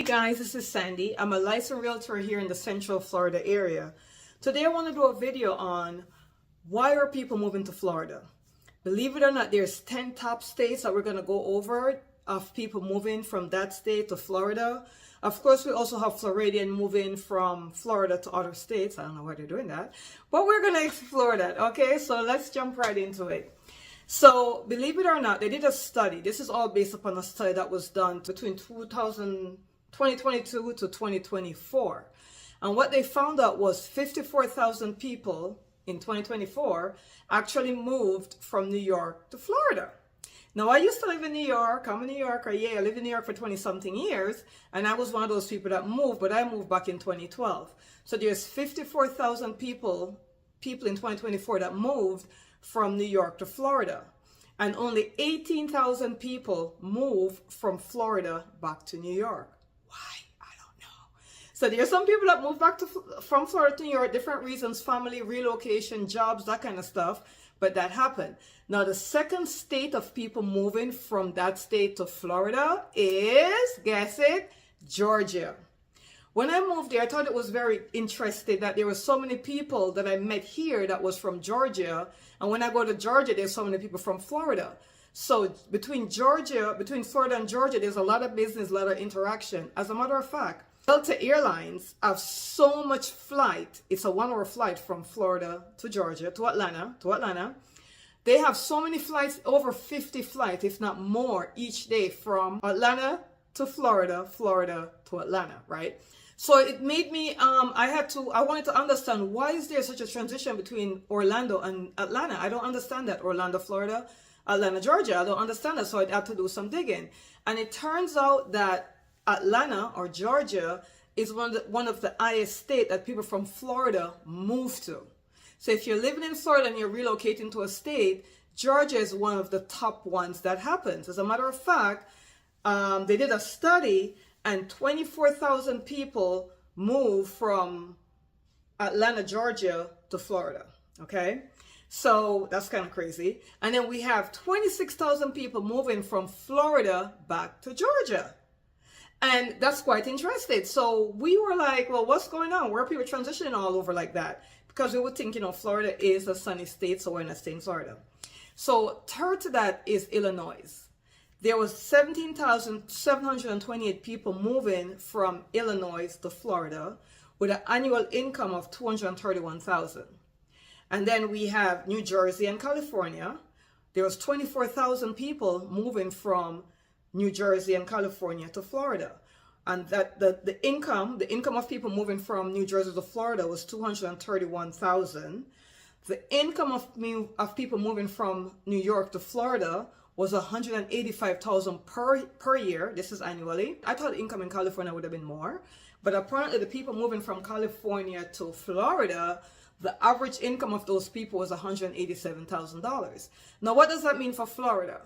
Hey guys, this is Sandy. I'm a licensed realtor here in the Central Florida area. Today I want to do a video on why are people moving to Florida. Believe it or not, there's 10 top states that we're going to go over of people moving from that state to Florida. Of course, we also have Floridian moving from Florida to other states. I don't know why they're doing that, but we're going to explore that. Okay, so let's jump right into it. So believe it or not, they did a study. This is all based upon a study that was done between 2022 to 2024. And what they found out was 54,000 people in 2024 actually moved from New York to Florida. Now, I used to live in New York. I'm a New Yorker. Yeah, I lived in New York for 20-something years. And I was one of those people that moved, but I moved back in 2012. So there's 54,000 people in 2024 that moved from New York to Florida. And only 18,000 people move from Florida back to New York. Why? I don't know. So there are some people that move back from Florida to New York, different reasons, family, relocation, jobs, that kind of stuff. But that happened. Now, the second state of people moving from that state to Florida is, guess it, Georgia. When I moved there, I thought it was very interesting that there were so many people that I met here that was from Georgia. And when I go to Georgia, there's so many people from Florida. So between Florida and Georgia, there's a lot of business, a lot of interaction. As a matter of fact, Delta Airlines have so much flight. It's a 1-hour flight from Florida to Georgia, to Atlanta. They have so many flights, over 50 flights, if not more, each day from Atlanta to Florida, Florida to Atlanta, right? So it made me, I wanted to understand, why is there such a transition between Orlando and Atlanta? I don't understand that. Orlando, Florida, Atlanta, Georgia. I don't understand that. So I had to do some digging. And it turns out that Atlanta or Georgia is one of the highest states that people from Florida move to. So if you're living in Florida and you're relocating to a state, Georgia is one of the top ones that happens. As a matter of fact, they did a study and 24,000 people moved from Atlanta, Georgia to Florida. Okay. So that's kind of crazy. And then we have 26,000 people moving from Florida back to Georgia. And that's quite interesting. So we were like, well, what's going on? Where are people transitioning all over like that? Because we would think, Florida is a sunny state, so we're not staying in Florida. So third to that is Illinois. There was 17,728 people moving from Illinois to Florida with an annual income of $231,000. And then we have New Jersey and California. There was 24,000 people moving from New Jersey and California to Florida. And that the income of people moving from New Jersey to Florida was $231,000. The income of people moving from New York to Florida was $185,000 per year. This is annually. I thought income in California would have been more, but apparently the people moving from California to Florida, the average income of those people was $187,000. Now, what does that mean for Florida?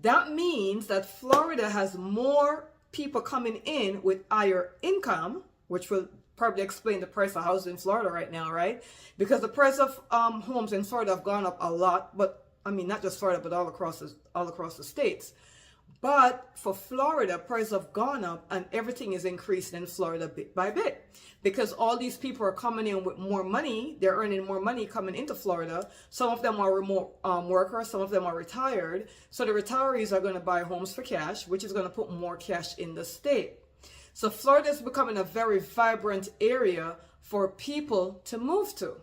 That means that Florida has more people coming in with higher income, which will probably explain the price of houses in Florida right now, right? Because the price of homes in Florida have gone up a lot, but I mean, not just Florida, but all across the states. But for Florida, prices have gone up and everything is increasing in Florida bit by bit. Because all these people are coming in with more money. They're earning more money coming into Florida. Some of them are remote workers. Some of them are retired. So the retirees are going to buy homes for cash, which is going to put more cash in the state. So Florida is becoming a very vibrant area for people to move to.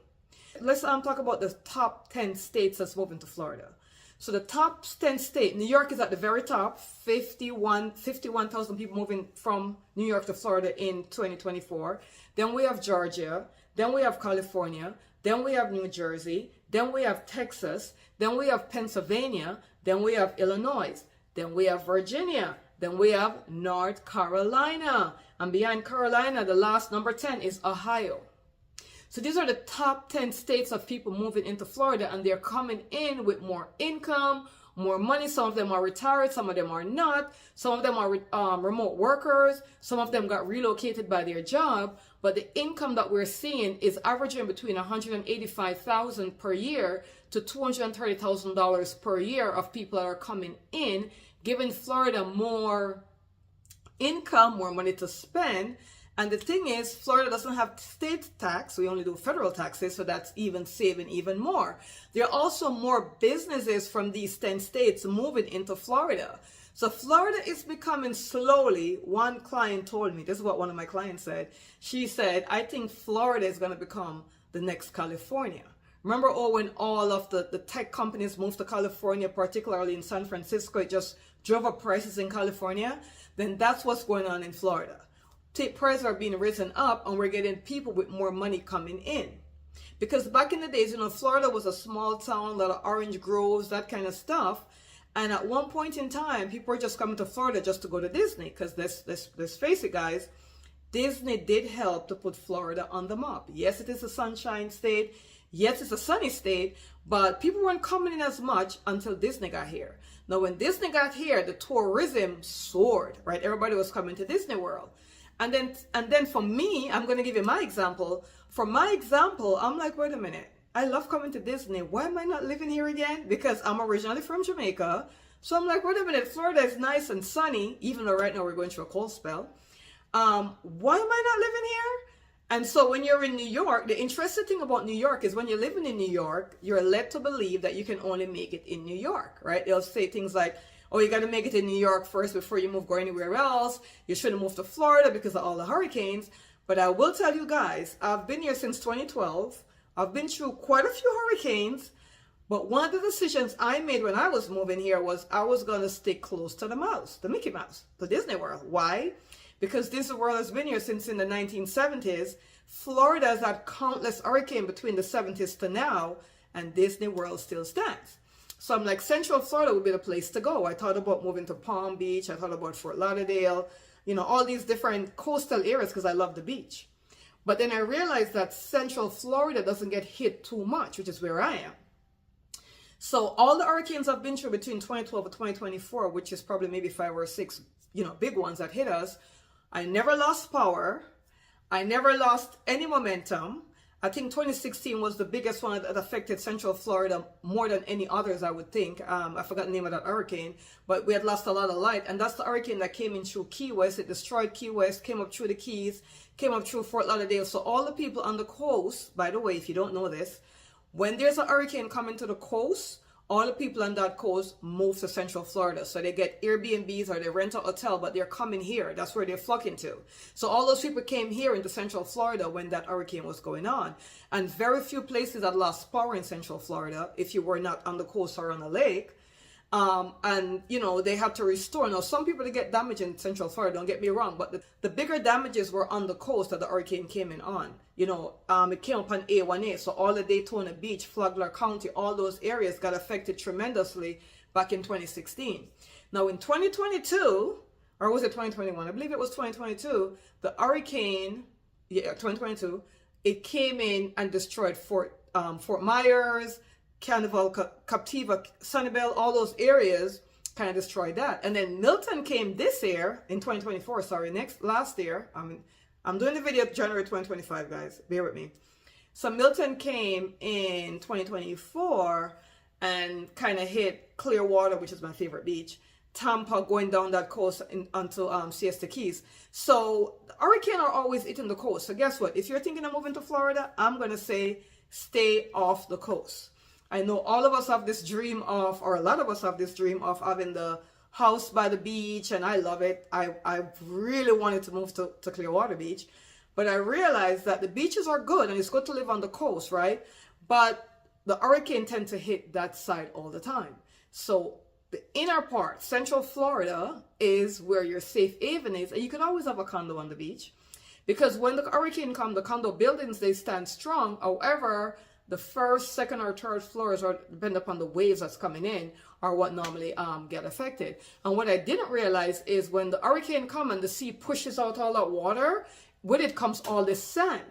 Let's talk about the top 10 states that's moving to Florida. So the top 10 states, New York is at the very top, 51,000 people moving from New York to Florida in 2024. Then we have Georgia, then we have California, then we have New Jersey, then we have Texas, then we have Pennsylvania, then we have Illinois, then we have Virginia, then we have North Carolina. And behind Carolina, the last number 10 is Ohio. So these are the top 10 states of people moving into Florida, and they're coming in with more income, more money. Some of them are retired, some of them are not. Some of them are remote workers. Some of them got relocated by their job. But the income that we're seeing is averaging between $185,000 per year to $230,000 per year of people that are coming in, giving Florida more income, more money to spend. And the thing is, Florida doesn't have state tax. We only do federal taxes, so that's even saving even more. There are also more businesses from these 10 states moving into Florida. So Florida is becoming slowly, one client told me, this is what one of my clients said. She said, I think Florida is going to become the next California. Remember, when all of the tech companies moved to California, particularly in San Francisco, it just drove up prices in California? Then that's what's going on in Florida. Prices are being risen up, and we're getting people with more money coming in. Because back in the days, Florida was a small town, a lot of orange groves, that kind of stuff. And at one point in time, people were just coming to Florida just to go to Disney. Because let's face it, guys, Disney did help to put Florida on the map. Yes, it is a sunshine state. Yes, it's a sunny state. But people weren't coming in as much until Disney got here. Now, when Disney got here, the tourism soared, right? Everybody was coming to Disney World. And then for me, I'm going to give you my example. For my example, I'm like, wait a minute. I love coming to Disney. Why am I not living here again? Because I'm originally from Jamaica. So I'm like, wait a minute. Florida is nice and sunny, even though right now we're going through a cold spell. Why am I not living here? And so when you're in New York, the interesting thing about New York is when you're living in New York, you're led to believe that you can only make it in New York, right? They'll say things like, oh, you got to make it in New York first before you go anywhere else. You shouldn't move to Florida because of all the hurricanes. But I will tell you guys, I've been here since 2012. I've been through quite a few hurricanes. But one of the decisions I made when I was moving here was I was going to stick close to the mouse, the Mickey Mouse, the Disney World. Why? Because Disney World has been here since in the 1970s. Florida has had countless hurricanes between the 70s to now, and Disney World still stands. So I'm like, Central Florida would be the place to go. I thought about moving to Palm Beach. I thought about Fort Lauderdale, all these different coastal areas because I love the beach. But then I realized that Central Florida doesn't get hit too much, which is where I am. So all the hurricanes I've been through between 2012 and 2024, which is probably maybe 5 or 6, big ones that hit us, I never lost power. I never lost any momentum. I think 2016 was the biggest one that affected Central Florida more than any others, I would think. I forgot the name of that hurricane, but we had lost a lot of light. And that's the hurricane that came in through Key West. It destroyed Key West, came up through the Keys, came up through Fort Lauderdale. So all the people on the coast, by the way, if you don't know this, when there's a hurricane coming to the coast, all the people on that coast move to Central Florida. So they get Airbnbs or they rent a hotel, but they're coming here. That's where they're flocking to. So all those people came here into Central Florida when that hurricane was going on. And very few places had lost power in Central Florida if you were not on the coast or on a lake. They had to restore. Now, some people, they get damage in Central Florida, don't get me wrong, but the bigger damages were on the coast that the hurricane came in on. It came up on A1A, so all the Daytona Beach, Flagler County, all those areas got affected tremendously back in 2016. Now, in 2022, or was it 2021? I believe it was 2022, the hurricane, 2022, it came in and destroyed Fort Myers, Carnival, Captiva, Sunnyvale, all those areas kind of destroyed that. And then Milton came this year, in 2024, last year. I'm doing the video January 2025, guys. Bear with me. So Milton came in 2024 and kind of hit Clearwater, which is my favorite beach, Tampa, going down that coast until Siesta Keys. So hurricanes are always hitting the coast. So guess what? If you're thinking of moving to Florida, I'm going to say stay off the coast. I know all of us have this dream of, or a lot of us have this dream of having the house by the beach, and I love it. I really wanted to move to Clearwater Beach, but I realized that the beaches are good and it's good to live on the coast, right? But the hurricane tend to hit that side all the time. So the inner part, Central Florida, is where your safe haven is, and you can always have a condo on the beach, because when the hurricane comes, the condo buildings, they stand strong. However, the first, second, or third floors, or depending upon the waves that's coming in, are what normally get affected. And what I didn't realize is when the hurricane comes and the sea pushes out all that water, with it comes all this sand.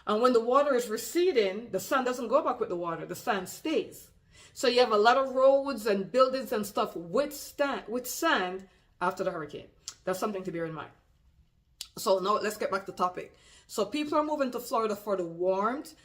And when the water is receding, the sand doesn't go back with the water, the sand stays. So you have a lot of roads and buildings and stuff with sand after the hurricane. That's something to bear in mind. So now let's get back to the topic. So people are moving to Florida for the warmth.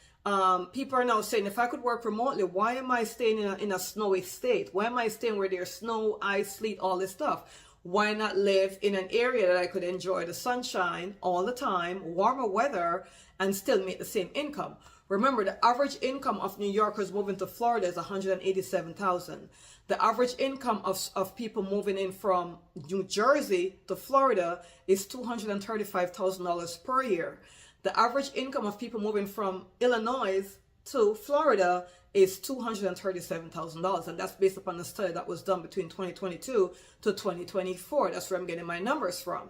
People are now saying, if I could work remotely, why am I staying in a snowy state? Why am I staying where there's snow, ice, sleet, all this stuff? Why not live in an area that I could enjoy the sunshine all the time, warmer weather, and still make the same income? Remember, the average income of New Yorkers moving to Florida is $187,000. The average income of people moving in from New Jersey to Florida is $235,000 per year. The average income of people moving from Illinois to Florida is $237,000, and that's based upon the study that was done between 2022 to 2024. That's where I'm getting my numbers from.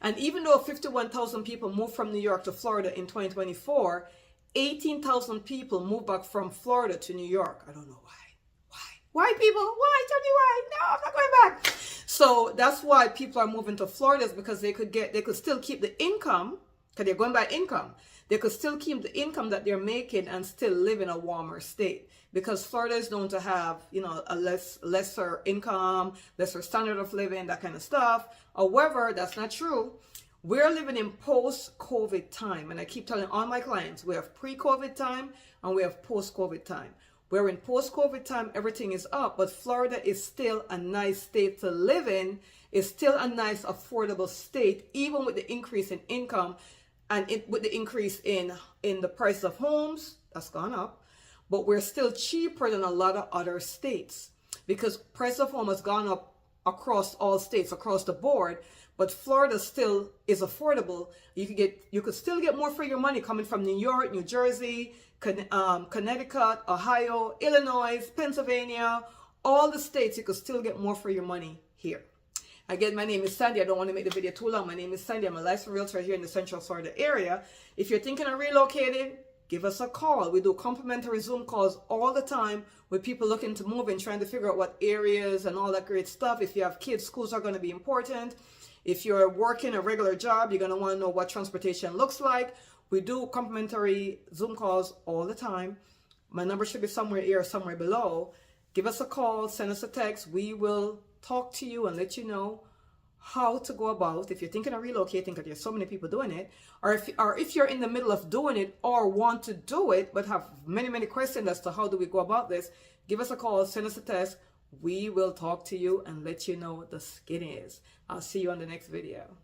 And even though 51,000 people moved from New York to Florida in 2024, 18,000 people moved back from Florida to New York. I don't know why. Why, people? Why? Tell me why. No, I'm not going back. So that's why people are moving to Florida, is because they could still keep the income, because they're going by income. They could still keep the income that they're making and still live in a warmer state, because Florida is known to have, a lesser income, lesser standard of living, that kind of stuff. However, that's not true. We're living in post-COVID time, and I keep telling all my clients, we have pre-COVID time and we have post-COVID time. We're in post-COVID time, everything is up, but Florida is still a nice state to live in. It's still a nice, affordable state, even with the increase in income and with the increase in the price of homes, that's gone up. But we're still cheaper than a lot of other states, because price of home has gone up across all states, across the board. But Florida still is affordable. You could still get more for your money coming from New York, New Jersey, Connecticut, Ohio, Illinois, Pennsylvania, all the states. You could still get more for your money here. Again, my name is Sandy. I don't want to make the video too long. My name is Sandy. I'm a licensed realtor here in the Central Florida area. If you're thinking of relocating, give us a call. We do complimentary Zoom calls all the time with people looking to move and trying to figure out what areas and all that great stuff. If you have kids, schools are going to be important. If you're working a regular job, you're going to want to know what transportation looks like. We do complimentary Zoom calls all the time. My number should be somewhere here or somewhere below. Give us a call, send us a text. We will talk to you and let you know how to go about, if you're thinking of relocating, because there's so many people doing it, or if you're in the middle of doing it or want to do it but have many questions as to how do we go about this. Give us a call, send us a text. We will talk to you and let you know what the skin is. I'll see you on the next video.